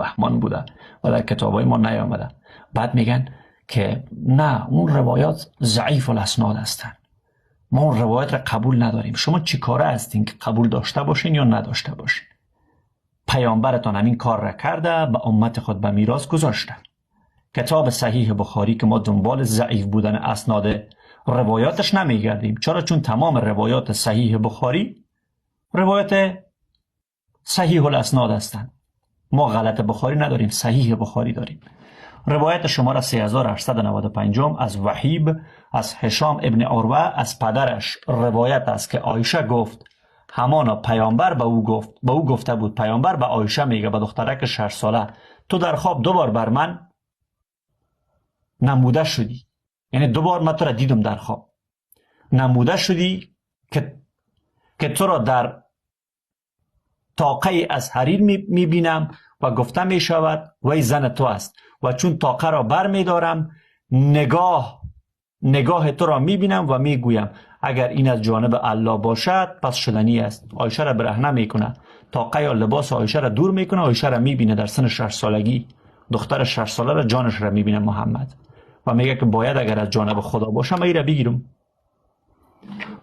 بهمان بوده و در کتابای ما نیامده. بعد میگن که نه، اون روایات ضعیف الاسناد هستن، ما اون روایت را قبول نداریم. شما چی کاره هستین که قبول داشته باشین یا نداشته باشین؟ پیامبرتان همین کار را کرده، به امت خود به میراث گذاشته. کتاب صحیح بخاری که ما دنبال ضعیف بودن اسناد روایاتش نمیگردیم. چرا؟ چون تمام روایات صحیح بخاری روایت صحیح الاسناد هستند. ما غلط بخاری نداریم، صحیح بخاری داریم. روایت شماره 3895 از وحیب از هشام ابن عروه از پدرش روایت است که عایشه گفت همانا پیامبر به او گفته بود. پیامبر به عایشه میگه، به دخترک 6 ساله، تو در خواب 2 بار بر من نموده شدی، یعنی 2 بار من تو را دیدم در خواب، نموده شدی که تو را در طاقه از حریر میبینم و گفته میشود وی زن تو است و چون طاقه را بر میدارم نگاه تو را میبینم و میگویم اگر این از جانب الله باشد پس شدنی است. عایشه را برهنه میکنه، طاقه یا لباس عایشه را دور میکنه، عایشه را میبینه در سن 6 سالگی، دختر 6 ساله را جانش را میبینه محمد و میگه که باید اگر از جانب خدا باشه من را بگیرم.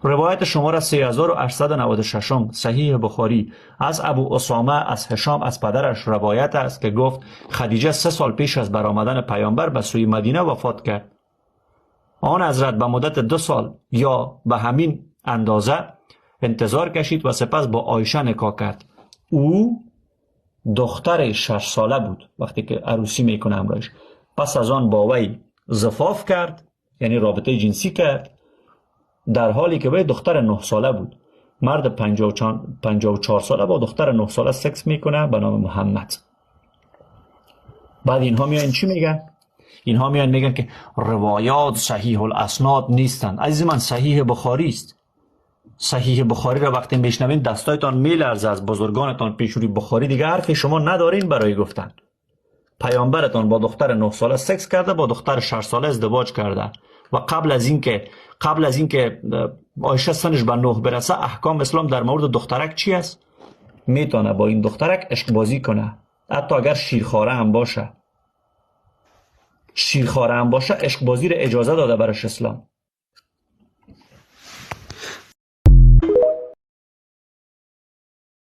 روایت شماره 3896 صحیح بخاری از ابو اسامه از هشام از پدرش روایت است که گفت خدیجه 3 سال پیش از برآمدن پیامبر به سوی مدینه وفات کرد. آن حضرت به مدت 2 سال یا به همین اندازه انتظار کشید و سپس با عایشه نکاح کرد. او دختر 6 ساله بود وقتی که عروسی میکنه همراهش. پس از آن با وی زفاف کرد، یعنی رابطه جنسی کرد، در حالی که وی دختر 9 ساله بود. مرد 54 ساله با دختر 9 ساله سکس میکنه به نام محمد. بعد اینها میان چی میگن؟ اینها میان میگن که روایات صحیح الاسناد نیستند. عزیز من، صحیح بخاری است. صحیح بخاری را وقتی میشنوین دستایتان میلرزه. از بزرگانتان پیشوری بخاری دیگه حرفی شما ندارین برای گفتن. پیامبرتان با دختر 9 ساله سکس کرده، با دختر 6 ساله ازدواج کرده و قبل از اینکه عایشه سنش به 9 برسه احکام اسلام در مورد دخترک چی است؟ میتونه با این دخترک عشق بازی کنه، حتی اگر شیرخواره هم باشه. عشق بازی را اجازه داده برش اسلام.